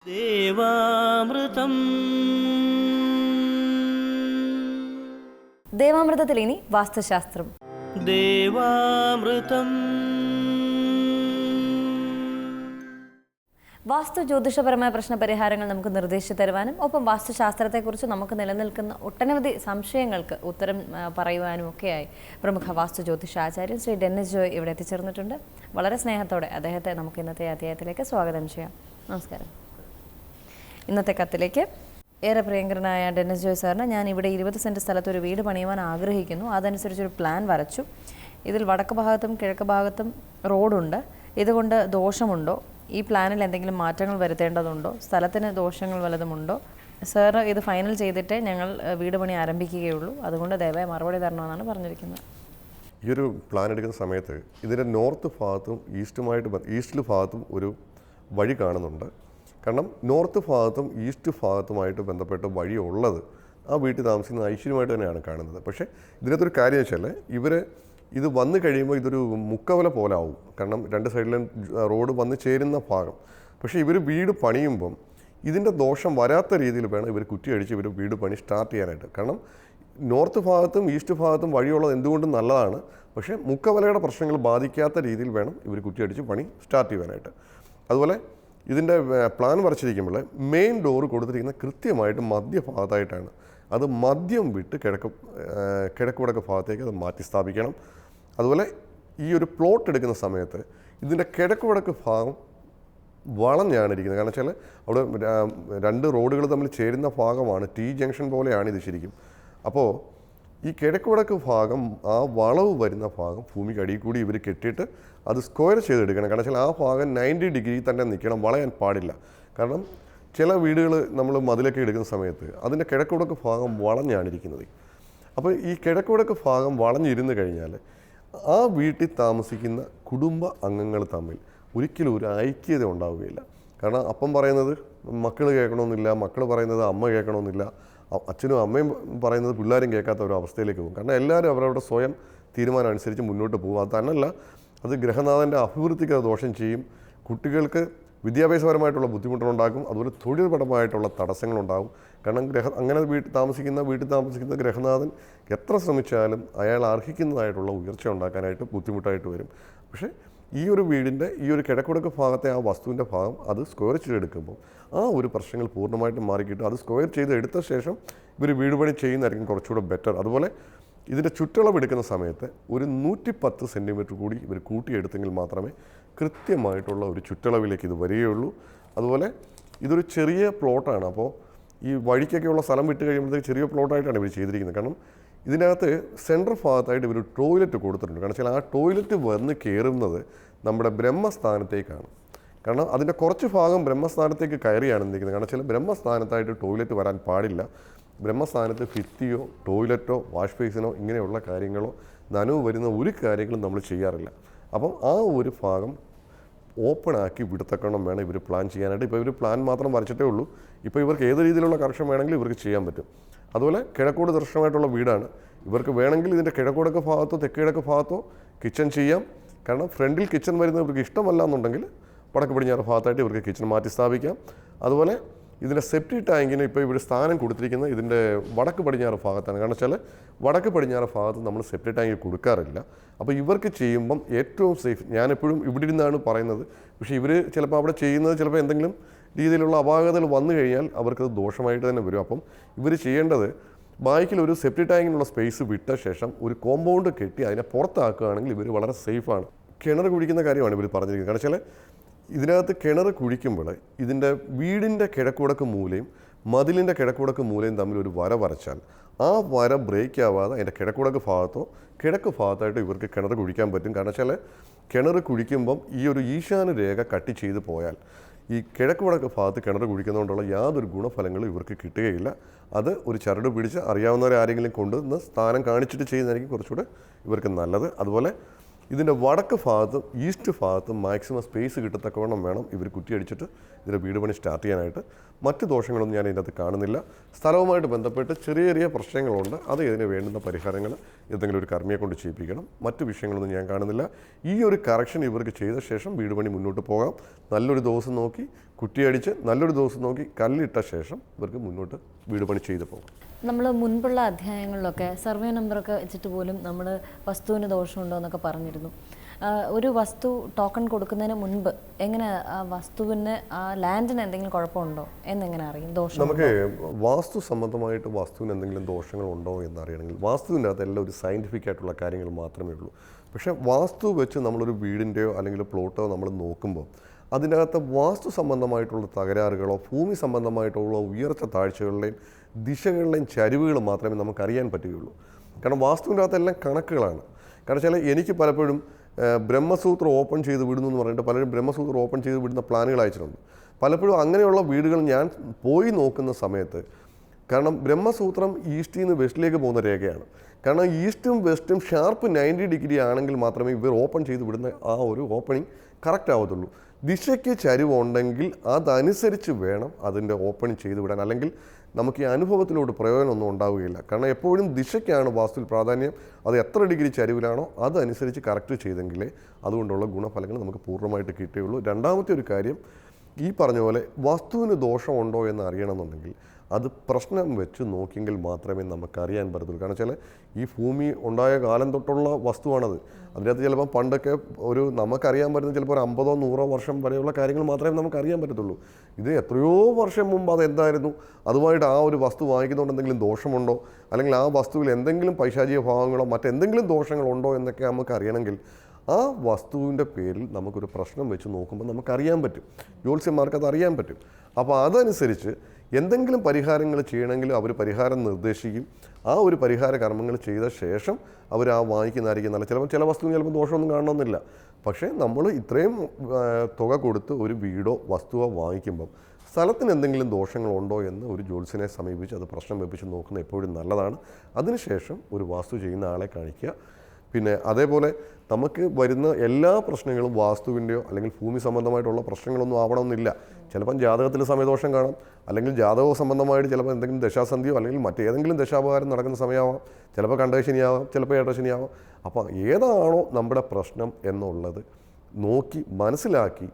ദേവാമൃതം. ദേവാമൃതത്തിൽ ഇനി വാസ്തുശാസ്ത്രം. ദേവാമൃതം. വാസ്തു ജ്യോതിഷപരമായ പ്രശ്നപരിഹാരങ്ങൾ നമുക്ക് നിർദ്ദേശിച്ചു തരുവാനും ഒപ്പം വാസ്തുശാസ്ത്രത്തെക്കുറിച്ച് നമുക്ക് നിലനിൽക്കുന്ന ഒട്ടനവധി സംശയങ്ങൾക്ക് ഉത്തരം പറയുവാനും ഒക്കെയായി പ്രമുഖ വാസ്തു ജ്യോതിഷാചാര്യൻ ശ്രീ ഡെന്നിസ് ജോയ് ഇവിടെ എത്തിച്ചേർന്നിട്ടുണ്ട്. വളരെ സ്നേഹത്തോടെ അദ്ദേഹത്തെ നമുക്ക് ഇന്നത്തെ അധ്യായത്തിലേക്ക് സ്വാഗതം ചെയ്യാം. നമസ്കാരം. ഇന്നത്തെ കത്തിലേക്ക് ഏറെ പ്രിയങ്കരനായ ഡെന്നിസ് ജോയ് സാറിന് ഞാൻ ഇവിടെ 20 സെൻറ്റ് സ്ഥലത്ത് ഒരു വീട് പണിയുവാൻ ആഗ്രഹിക്കുന്നു. അതനുസരിച്ചൊരു പ്ലാൻ വരച്ചു. ഇതിൽ വടക്ക് ഭാഗത്തും കിഴക്ക് ഭാഗത്തും റോഡുണ്ട്. ഇതുകൊണ്ട് ദോഷമുണ്ടോ? ഈ പ്ലാനിൽ എന്തെങ്കിലും മാറ്റങ്ങൾ വരുത്തേണ്ടതുണ്ടോ? സ്ഥലത്തിന് ദോഷങ്ങൾ വല്ലതുമുണ്ടോ? സാർ ഇത് ഫൈനൽ ചെയ്തിട്ടേ ഞങ്ങൾ വീട് പണി ആരംഭിക്കുകയുള്ളൂ. അതുകൊണ്ട് ദയവായി മറുപടി തരണമെന്നാണ് പറഞ്ഞിരിക്കുന്നത്. ഈ ഒരു പ്ലാൻ എടുക്കുന്ന സമയത്ത് ഇതിൻ്റെ നോർത്ത് ഭാഗത്തും ഈസ്റ്റിൽ ഭാഗത്തും ഒരു വഴി കാണുന്നുണ്ട്. കാരണം നോർത്ത് ഭാഗത്തും ഈസ്റ്റ് ഭാഗത്തുമായിട്ട് ബന്ധപ്പെട്ട വഴിയുള്ളത് ആ വീട്ടിൽ താമസിക്കുന്ന ഐശ്വര്യമായിട്ട് തന്നെയാണ് കാണുന്നത്. പക്ഷേ ഇതിനകത്തൊരു കാര്യം വെച്ചാൽ ഇത് വന്നു കഴിയുമ്പോൾ ഇതൊരു മുക്കവല പോലെ ആവും. കാരണം രണ്ട് സൈഡിലും റോഡ് വന്ന് ചേരുന്ന ഭാഗം. പക്ഷേ ഇവർ വീട് പണിയുമ്പം ഇതിൻ്റെ ദോഷം വരാത്ത രീതിയിൽ വേണം ഇവർ കുറ്റിയടിച്ച് ഇവർ വീട് പണി സ്റ്റാർട്ട് ചെയ്യാനായിട്ട്. കാരണം നോർത്ത് ഭാഗത്തും ഈസ്റ്റ് ഭാഗത്തും വഴിയുള്ളത് എന്തുകൊണ്ടും നല്ലതാണ്. പക്ഷേ മുക്കവലയുടെ പ്രശ്നങ്ങൾ ബാധിക്കാത്ത രീതിയിൽ വേണം ഇവർ കുറ്റിയടിച്ച് പണി സ്റ്റാർട്ട് ചെയ്യാനായിട്ട്. അതുപോലെ ഇതിൻ്റെ പ്ലാൻ വരച്ചിരിക്കുമ്പോൾ മെയിൻ ഡോറ് കൊടുത്തിരിക്കുന്ന കൃത്യമായിട്ട് മധ്യഭാഗത്തായിട്ടാണ്. അത് മദ്യം വിട്ട് കിഴക്ക് വടക്ക് ഭാഗത്തേക്ക് അത് മാറ്റി സ്ഥാപിക്കണം. അതുപോലെ ഈ ഒരു പ്ലോട്ട് എടുക്കുന്ന സമയത്ത് ഇതിൻ്റെ കിഴക്ക് വടക്ക് ഭാഗം വളഞ്ഞാണ് ഇരിക്കുന്നത്. കാരണം വെച്ചാൽ അവിടെ രണ്ട് റോഡുകൾ തമ്മിൽ ചേരുന്ന ഭാഗമാണ്. ടി ജംഗ്ഷൻ പോലെയാണ് ഇത് ശരിക്കും. അപ്പോൾ ഈ കിഴക്ക് വടക്ക് ഭാഗം ആ വളവ് വരുന്ന ഭാഗം ഭൂമിക്ക് അടിയിൽ കൂടി ഇവർ കെട്ടിയിട്ട് അത് സ്ക്വയർ ചെയ്തെടുക്കണം. കാരണം വെച്ചാൽ ആ ഭാഗം 90 ഡിഗ്രി തന്നെ നിൽക്കണം, വളയാൻ പാടില്ല. കാരണം ചില വീടുകൾ നമ്മൾ മതിലൊക്കെ എടുക്കുന്ന സമയത്ത് അതിൻ്റെ കിഴക്ക് വടക്ക് ഭാഗം വളഞ്ഞാണ് ഇരിക്കുന്നത്. അപ്പോൾ ഈ കിഴക്ക് വടക്ക് ഭാഗം വളഞ്ഞിരുന്ന് കഴിഞ്ഞാൽ ആ വീട്ടിൽ താമസിക്കുന്ന കുടുംബ അംഗങ്ങൾ തമ്മിൽ ഒരിക്കലും ഒരു ഐക്യത ഉണ്ടാവുകയില്ല. കാരണം അപ്പം പറയുന്നത് മക്കൾ കേൾക്കണമെന്നില്ല, മക്കൾ പറയുന്നത് അമ്മ കേൾക്കണമെന്നില്ല, അച്ഛനും അമ്മയും പറയുന്നത് പിള്ളേരും കേൾക്കാത്ത ഒരു അവസ്ഥയിലേക്ക് പോകും. കാരണം എല്ലാവരും അവരവരുടെ സ്വയം തീരുമാനം അനുസരിച്ച് മുന്നോട്ട് പോകും. അത് തന്നെയല്ല, അത് ഗ്രഹനാഥൻ്റെ അഭിവൃദ്ധിക്ക് അത് ദോഷം ചെയ്യും. കുട്ടികൾക്ക് വിദ്യാഭ്യാസപരമായിട്ടുള്ള ബുദ്ധിമുട്ടുകളുണ്ടാക്കും. അതുപോലെ തൊഴിൽപരമായിട്ടുള്ള തടസ്സങ്ങളുണ്ടാകും. കാരണം അങ്ങനെ വീട്ടിൽ താമസിക്കുന്ന ഗ്രഹനാഥൻ എത്ര ശ്രമിച്ചാലും അയാൾ അർഹിക്കുന്നതായിട്ടുള്ള ഉയർച്ച ഉണ്ടാക്കാനായിട്ട് ബുദ്ധിമുട്ടായിട്ട് വരും. പക്ഷേ ഈ ഒരു വീടിൻ്റെ ഈ ഒരു കിഴക്കുടക്ക് ഭാഗത്തെ ആ വസ്തുവിൻ്റെ ഭാഗം അത് സ്ക്വയർ ചെയ്തെടുക്കുമ്പോൾ ആ ഒരു പ്രശ്നങ്ങൾ പൂർണ്ണമായിട്ടും മാറിക്കിട്ടും. അത് സ്ക്വയർ ചെയ്ത് എടുത്ത ശേഷം ഇവർ വീട് പണി ചെയ്യുന്നതായിരിക്കും കുറച്ചുകൂടെ ബെറ്റർ. അതുപോലെ ഇതിൻ്റെ ചുറ്റളവ് എടുക്കുന്ന സമയത്ത് ഒരു 110 സെൻറ്റിമീറ്റർ കൂടി ഇവർ കൂട്ടിയെടുത്തെങ്കിൽ മാത്രമേ കൃത്യമായിട്ടുള്ള ഒരു ചുറ്റളവിലേക്ക് ഇത് വരികയുള്ളൂ. അതുപോലെ ഇതൊരു ചെറിയ പ്ലോട്ടാണ്. അപ്പോൾ ഈ വഴിക്കൊക്കെയുള്ള സ്ഥലം വിട്ട് കഴിയുമ്പോഴത്തേക്ക് ചെറിയ പ്ലോട്ടായിട്ടാണ് ഇവർ ചെയ്തിരിക്കുന്നത്. കാരണം ഇതിനകത്ത് സെൻട്രൽ ഭാഗത്തായിട്ട് ഇവർ ടോയ്ലറ്റ് കൊടുത്തിട്ടുണ്ട്. കാരണം വെച്ചാൽ ആ ടോയ്ലറ്റ് വന്ന് കയറുന്നത് നമ്മുടെ ബ്രഹ്മസ്ഥാനത്തേക്കാണ്. കാരണം അതിൻ്റെ കുറച്ച് ഭാഗം ബ്രഹ്മസ്ഥാനത്തേക്ക് കയറിയാണ് നിൽക്കുന്നത്. കാരണം വെച്ചാൽ ബ്രഹ്മസ്ഥാനത്തായിട്ട് ടോയ്ലറ്റ് വരാൻ പാടില്ല. ബ്രഹ്മസ്ഥാനത്ത് ഭിത്തിയോ ടോയ്ലറ്റോ വാഷ് ബേസിനോ ഇങ്ങനെയുള്ള കാര്യങ്ങളോ നനവ് വരുന്ന ഒരു കാര്യങ്ങളും നമ്മൾ ചെയ്യാറില്ല. അപ്പം ആ ഒരു ഭാഗം ഓപ്പണാക്കി വിടത്തക്കണം വേണം ഇവർ പ്ലാൻ ചെയ്യാനായിട്ട്. ഇപ്പോൾ ഇവർ പ്ലാൻ മാത്രം വരച്ചിട്ടേ ഉള്ളൂ. ഇപ്പോൾ ഇവർക്ക് ഏത് രീതിയിലുള്ള കറക്ഷൻ വേണമെങ്കിലും ഇവർക്ക് ചെയ്യാൻ പറ്റും. അതുപോലെ കിഴക്കോട് ദർശനമായിട്ടുള്ള വീടാണ്. ഇവർക്ക് വേണമെങ്കിൽ ഇതിൻ്റെ കിഴക്കോടൊക്കെ ഭാഗത്തോ തെക്കിഴക്ക് ഭാഗത്തോ കിച്ചൺ ചെയ്യാം. കാരണം ഫ്രണ്ടിൽ കിച്ചൺ വരുന്നത് ഇവർക്ക് ഇഷ്ടമല്ല എന്നുണ്ടെങ്കിൽ വടക്ക് പടിഞ്ഞാറ് ഭാഗത്തായിട്ട് ഇവർക്ക് കിച്ചൺ മാറ്റി സ്ഥാപിക്കാം. അതുപോലെ ഇതിൻ്റെ സെപ്റ്റി ടാങ്കിന് ഇപ്പോൾ ഇവിടെ സ്ഥാനം കൊടുത്തിരിക്കുന്നത് ഇതിൻ്റെ വടക്ക് പടിഞ്ഞാറ് ഭാഗത്താണ്. കാരണം വെച്ചാൽ വടക്ക് പടിഞ്ഞാറ് ഭാഗത്ത് നമ്മൾ സെപ്റ്റി ടാങ്ക് കൊടുക്കാറില്ല. അപ്പോൾ ഇവർക്ക് ചെയ്യുമ്പം ഏറ്റവും സേഫ്, ഞാനെപ്പോഴും ഇവിടെ ഇരുന്നാണ് പറയുന്നത്. പക്ഷേ ഇവർ ചിലപ്പോൾ അവിടെ ചെയ്യുന്നത് ചിലപ്പോൾ എന്തെങ്കിലും രീതിയിലുള്ള അപാകതകൾ വന്നു കഴിഞ്ഞാൽ അവർക്കത് ദോഷമായിട്ട് തന്നെ വരും. അപ്പം ഇവർ ചെയ്യേണ്ടത് ബാക്കിൽ ഒരു സെപ്റ്റി ടാങ്കിനുള്ള സ്പേസ് വിട്ട ശേഷം ഒരു കോമ്പൗണ്ട് കെട്ടി അതിനെ പുറത്താക്കുകയാണെങ്കിൽ ഇവർ വളരെ സേഫാണ്. കിണർ കുഴിക്കുന്ന കാര്യമാണ് ഇവർ പറഞ്ഞിരിക്കുന്നത്. കാരണം വെച്ചാൽ ഇതിനകത്ത് കിണർ കുഴിക്കുമ്പോൾ ഇതിൻ്റെ വീടിൻ്റെ കിഴക്കുവടക്ക് മൂലയും മതിലിൻ്റെ കിഴക്കുവടക്ക് മൂലയും തമ്മിൽ ഒരു വര വരച്ചാൽ ആ വര ബ്രേക്ക് ആവാതെ അതിൻ്റെ കിഴക്കുവടക്ക് ഭാഗത്തോ കിഴക്ക് ഭാഗത്തായിട്ട് ഇവർക്ക് കിണർ കുഴിക്കാൻ പറ്റും. കാരണം വെച്ചാൽ കിണർ കുഴിക്കുമ്പം ഈ ഒരു ഈശാന രേഖ കട്ട് ചെയ്ത് പോയാൽ ഈ കിഴക്ക് വടക്ക് ഭാഗത്ത് കിണർ കുഴിക്കുന്നതുകൊണ്ടുള്ള യാതൊരു ഗുണഫലങ്ങളും ഇവർക്ക് കിട്ടുകയില്ല. അത് ഒരു ചരട് പിടിച്ച് അറിയാവുന്നവരെ ആരെങ്കിലും കൊണ്ടുവന്ന് സ്ഥാനം കാണിച്ചിട്ട് ചെയ്യുന്നതായിരിക്കും കുറച്ചുകൂടെ ഇവർക്ക് നല്ലത്. അതുപോലെ ഇതിൻ്റെ വടക്ക് ഭാഗത്തും ഈസ്റ്റ് ഭാഗത്തും മാക്സിമം സ്പേസ് കിട്ടത്തക്കവണ്ണം വേണം ഇവർ കുറ്റിയടിച്ചിട്ട് ഇതിൻ്റെ വീട് പണി സ്റ്റാർട്ട് ചെയ്യാനായിട്ട്. മറ്റ് ദോഷങ്ങളൊന്നും ഞാൻ ഇതിനകത്ത് കാണുന്നില്ല. സ്ഥലവുമായിട്ട് ബന്ധപ്പെട്ട് ചെറിയ ചെറിയ പ്രശ്നങ്ങളുണ്ട്. അത് ഇതിന് വേണ്ടുന്ന പരിഹാരങ്ങൾ ഏതെങ്കിലും ഒരു കർമ്മിയെ കൊണ്ട് ചെയ്യിപ്പിക്കണം. മറ്റ് വിഷയങ്ങളൊന്നും ഞാൻ കാണുന്നില്ല. ഈ ഒരു കറക്ഷൻ ഇവർക്ക് ചെയ്ത ശേഷം വീട് പണി മുന്നോട്ട് പോകാം. നല്ലൊരു ദിവസം നോക്കി കുറ്റിയടിച്ച് നല്ലൊരു ദിവസം നോക്കി കല്ലിട്ട ശേഷം ഇവർക്ക് മുന്നോട്ട് വീട് പണി ചെയ്തു പോകും. നമ്മൾ മുൻപുള്ള അധ്യായങ്ങളിലൊക്കെ സർവേ നമ്പറൊക്കെ വെച്ചിട്ട് പോലും നമ്മൾ വസ്തുവിന് ദോഷമുണ്ടോ എന്നൊക്കെ പറഞ്ഞിരുന്നു. ഒരു വസ്തു ടോക്കൺ കൊടുക്കുന്നതിന് മുൻപ് എങ്ങനെ ആ വസ്തുവിന് ആ ലാൻഡിന് എന്തെങ്കിലും കുഴപ്പമുണ്ടോ എന്നെങ്ങനെ അറിയും? ദോഷം നമുക്ക് വാസ്തു സംബന്ധമായിട്ട് വസ്തുവിന് എന്തെങ്കിലും ദോഷങ്ങളുണ്ടോ എന്നറിയണമെങ്കിൽ വാസ്തുവിൻ്റെ അകത്ത് എല്ലാം ഒരു സയൻറ്റിഫിക് ആയിട്ടുള്ള കാര്യങ്ങൾ മാത്രമേ ഉള്ളൂ. പക്ഷേ വാസ്തു വെച്ച് നമ്മളൊരു വീടിൻ്റെയോ അല്ലെങ്കിൽ പ്ലോട്ടോ നമ്മൾ നോക്കുമ്പോൾ അതിനകത്ത് വാസ്തു സംബന്ധമായിട്ടുള്ള തകരാറുകളോ ഭൂമി സംബന്ധമായിട്ടുള്ള ഉയർച്ച താഴ്ചകളുടെയും ദിശകളിലെയും ചരിവുകൾ മാത്രമേ നമുക്കറിയാൻ പറ്റുകയുള്ളൂ. കാരണം വാസ്തുവിൻ്റെ അകത്തെല്ലാം കണക്കുകളാണ്. കാരണം വെച്ചാൽ എനിക്ക് പലപ്പോഴും ബ്രഹ്മസൂത്രം ഓപ്പൺ ചെയ്ത് വിടുന്നു എന്ന് പറഞ്ഞിട്ട് പലരും ബ്രഹ്മസൂത്രം ഓപ്പൺ ചെയ്ത് വിടുന്ന പ്ലാനുകൾ അയച്ചിട്ടുണ്ട്. പലപ്പോഴും അങ്ങനെയുള്ള വീടുകൾ ഞാൻ പോയി നോക്കുന്ന സമയത്ത്, കാരണം ബ്രഹ്മസൂത്രം ഈസ്റ്റിൽ നിന്ന് വെസ്റ്റിലേക്ക് പോകുന്ന രേഖയാണ്. കാരണം ഈസ്റ്റും വെസ്റ്റും ഷാർപ്പ് 90 ഡിഗ്രി ആണെങ്കിൽ മാത്രമേ ഇവർ ഓപ്പൺ ചെയ്ത് വിടുന്ന ആ ഒരു ഓപ്പണിങ് കറക്റ്റ് ആവത്തുള്ളൂ. ദിശയ്ക്ക് ചരിവുണ്ടെങ്കിൽ അതനുസരിച്ച് വേണം അതിൻ്റെ ഓപ്പണിങ് ചെയ്ത് വിടാൻ, അല്ലെങ്കിൽ നമുക്ക് ഈ അനുഭവത്തിലോട്ട് പ്രയോജനമൊന്നും ഉണ്ടാവുകയില്ല. കാരണം എപ്പോഴും ദിശയ്ക്കാണ് വാസ്തുവിൽ പ്രാധാന്യം. അത് എത്ര ഡിഗ്രി ചരിവിലാണോ അതനുസരിച്ച് കറക്റ്റ് ചെയ്തെങ്കിലേ അതുകൊണ്ടുള്ള ഗുണഫലങ്ങൾ നമുക്ക് പൂർണ്ണമായിട്ട് കിട്ടുകയുള്ളൂ. രണ്ടാമത്തെ ഒരു കാര്യം, ഈ പറഞ്ഞ പോലെ വസ്തുവിന് ദോഷമുണ്ടോ എന്ന് അറിയണമെന്നുണ്ടെങ്കിൽ അത് പ്രശ്നം വെച്ച് നോക്കിയെങ്കിൽ മാത്രമേ നമുക്കറിയാൻ പറ്റത്തുള്ളൂ. കാരണം വെച്ചാൽ ഈ ഭൂമി ഉണ്ടായ കാലം തൊട്ടുള്ള വസ്തുവാണത്. അതിനകത്ത് ചിലപ്പോൾ പണ്ടൊക്കെ ഒരു നമുക്കറിയാൻ പറ്റുന്ന ചിലപ്പോൾ ഒരു 50 or 100 വർഷം വരെയുള്ള കാര്യങ്ങൾ മാത്രമേ നമുക്കറിയാൻ പറ്റത്തുള്ളൂ. ഇത് എത്രയോ വർഷം മുമ്പ് അതെന്തായിരുന്നു, അതുമായിട്ട് ആ ഒരു വസ്തു വാങ്ങിക്കുന്നതുകൊണ്ട് എന്തെങ്കിലും ദോഷമുണ്ടോ, അല്ലെങ്കിൽ ആ വസ്തുവിൽ എന്തെങ്കിലും പൈശാചിക ഭാവങ്ങളോ മറ്റെന്തെങ്കിലും ദോഷങ്ങളുണ്ടോ എന്നൊക്കെ നമുക്ക് അറിയണമെങ്കിൽ ആ വസ്തുവിൻ്റെ പേരിൽ നമുക്കൊരു പ്രശ്നം വെച്ച് നോക്കുമ്പോൾ നമുക്കറിയാൻ പറ്റും. ജ്യോത്സ്യന്മാർക്ക് അത് അറിയാൻ പറ്റും. അപ്പോൾ അതനുസരിച്ച് എന്തെങ്കിലും പരിഹാരങ്ങൾ ചെയ്യണമെങ്കിൽ അവർ പരിഹാരം നിർദ്ദേശിക്കും. ആ ഒരു പരിഹാര കർമ്മങ്ങൾ ചെയ്ത ശേഷം അവർ ആ വാങ്ങിക്കുന്നതായിരിക്കും നല്ല. ചിലപ്പോൾ ചില വസ്തുവിന് ചിലപ്പോൾ ദോഷമൊന്നും കാണണമെന്നില്ല. പക്ഷേ നമ്മൾ ഇത്രയും തുക കൊടുത്ത് ഒരു വീടോ വസ്തുവോ വാങ്ങിക്കുമ്പം സ്ഥലത്തിന് എന്തെങ്കിലും ദോഷങ്ങളുണ്ടോ എന്ന് ഒരു ജ്യോത്സ്യനെ സമീപിച്ച് അത് പ്രശ്നം വെപ്പിച്ച് നോക്കുന്നത് എപ്പോഴും നല്ലതാണ്. അതിനുശേഷം ഒരു വാസ്തു ചെയ്യുന്ന ആളെ കാണിക്കുക. പിന്നെ അതേപോലെ നമുക്ക് വരുന്ന എല്ലാ പ്രശ്നങ്ങളും വാസ്തുവിൻ്റെയോ അല്ലെങ്കിൽ ഭൂമി സംബന്ധമായിട്ടുള്ള പ്രശ്നങ്ങളൊന്നും ആവണമെന്നില്ല. ചിലപ്പം ജാതകത്തിൽ സമയദോഷം കാണാം, അല്ലെങ്കിൽ ജാതക സംബന്ധമായിട്ട് ചിലപ്പോൾ എന്തെങ്കിലും ദശാസന്ധിയോ അല്ലെങ്കിൽ മറ്റേതെങ്കിലും ദശാപകാരം നടക്കുന്ന സമയമാവാം, ചിലപ്പോൾ കണ്ടശനിയാവാം, ചിലപ്പോൾ ഏട്ടശനിയാവാം. അപ്പോൾ ഏതാണോ നമ്മുടെ പ്രശ്നം എന്നുള്ളത് നോക്കി മനസ്സിലാക്കി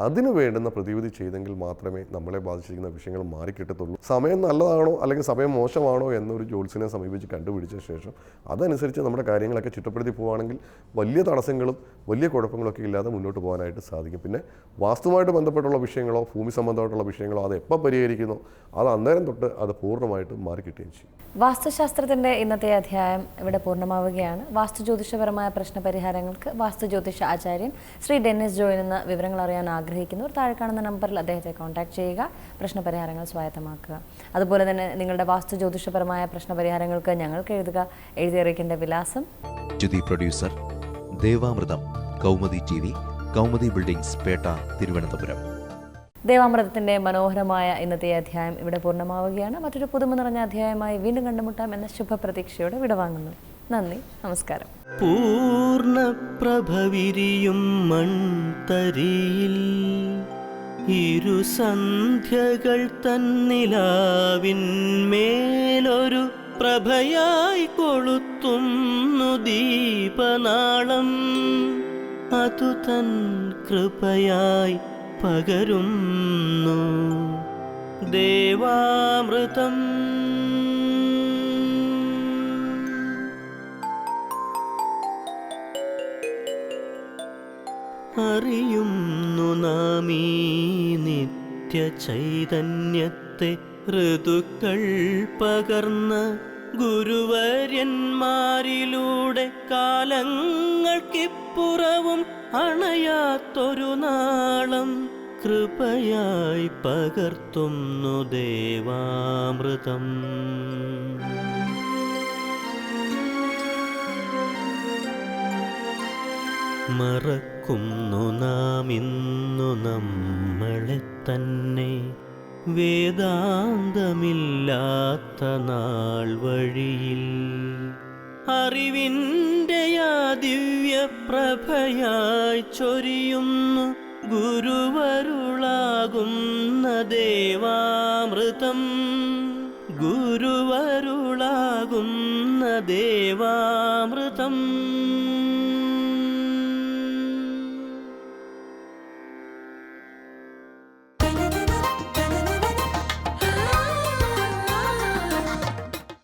അതിന് വേണ്ടുന്ന പ്രതിവിധി ചെയ്തെങ്കിൽ മാത്രമേ നമ്മളെ ബാധിച്ചിരിക്കുന്ന വിഷയങ്ങൾ മാറിക്കിട്ടത്തുള്ളൂ. സമയം നല്ലതാണോ അല്ലെങ്കിൽ സമയം മോശമാണോ എന്നൊരു ജ്യോത്സ്യനെ സമീപിച്ച് കണ്ടുപിടിച്ച ശേഷം അതനുസരിച്ച് നമ്മുടെ കാര്യങ്ങളൊക്കെ ചിട്ടപ്പെടുത്തി പോവുകയാണെങ്കിൽ വലിയ തടസ്സങ്ങളും വലിയ കുഴപ്പങ്ങളൊക്കെ ഇല്ലാതെ മുന്നോട്ട് പോകാനായിട്ട് സാധിക്കും. പിന്നെ വാസ്തുവുമായിട്ട് ബന്ധപ്പെട്ടുള്ള വിഷയങ്ങളോ ഭൂമി സംബന്ധമായിട്ടുള്ള വിഷയങ്ങളോ അത് എപ്പോൾ പരിഹരിക്കുന്നോ അത് അന്നേരം തൊട്ട് അത് പൂർണ്ണമായിട്ടും മാറിക്കിട്ടുകയും ചെയ്യും. വാസ്തുശാസ്ത്രത്തിൻ്റെ ഇന്നത്തെ അധ്യായം ഇവിടെ പൂർണ്ണമാവുകയാണ്. വാസ്തു ജ്യോതിഷപരമായ പ്രശ്നപരിഹാരങ്ങൾക്ക് വാസ്തു ജ്യോതിഷ ആചാര്യൻ ശ്രീ ഡെന്നിസ് ജോയിൽ നിന്ന് വിവരങ്ങൾ അറിയാൻ ആഗ്രഹിക്കുന്നവർ താഴെ കാണുന്ന നമ്പറിൽ അദ്ദേഹത്തെ കോൺടാക്ട് ചെയ്യുക, പ്രശ്നപരിഹാരങ്ങൾ സ്വായത്തമാക്കുക. അതുപോലെ തന്നെ നിങ്ങളുടെ വാസ്തു ജ്യോതിഷപരമായ പ്രശ്നപരിഹാരങ്ങൾക്ക് ഞങ്ങൾക്ക് എഴുതി അറിയിക്കേണ്ട വിലാസം: producer Devamritham, Kaumudi TV, Kaumudi buildings, Petta, Thiruvananthapuram. ദേവാമൃതത്തിൻ്റെ മനോഹരമായ ഇന്നത്തെ അധ്യായം ഇവിടെ പൂർണ്ണമാവുകയാണ്. മറ്റൊരു പുതുമ നിറഞ്ഞ അധ്യായമായി വീണ്ടും കണ്ടുമുട്ടാം എന്ന ശുഭപ്രതീക്ഷയോടെ വിടവാങ്ങുന്നു. നന്ദി, നമസ്കാരം. പൂർണ്ണപ്രഭവിരിയും മൺതരിയിൽ ഇരുസന്ധ്യകൾ തന്നിലാവിന്മേലൊരു പ്രഭയായി കൊളുത്തുന്നു ദീപനാളം. അതു തൻ കൃപയായി പകരുന്നു ദേവാമൃതം. അറിയുന്നു നാം ഈ നിത്യ ചൈതന്യത്തെ ഋതുക്കൾ പകർന്ന ഗുരുവര്യന്മാരിലൂടെ കാലങ്ങൾക്കിപ്പുറവും അണയാത്തൊരു നാളം കൃപയായി പകർത്തുന്നു ദേവാമൃതം. മറക്കുന്നു നാം ഇന്നു നമ്മളെ തന്നെ വേദാന്തമില്ലാത്ത നാൾ വഴിയിൽ. അറിവിൻ്റെ ആ ദിവ്യപ്രഭയായി ചൊരിയുന്നു ഗുരുവരുളാകുന്ന ദേവാമൃതം. ഗുരുവരുളാകുന്ന ദേവാമൃതം.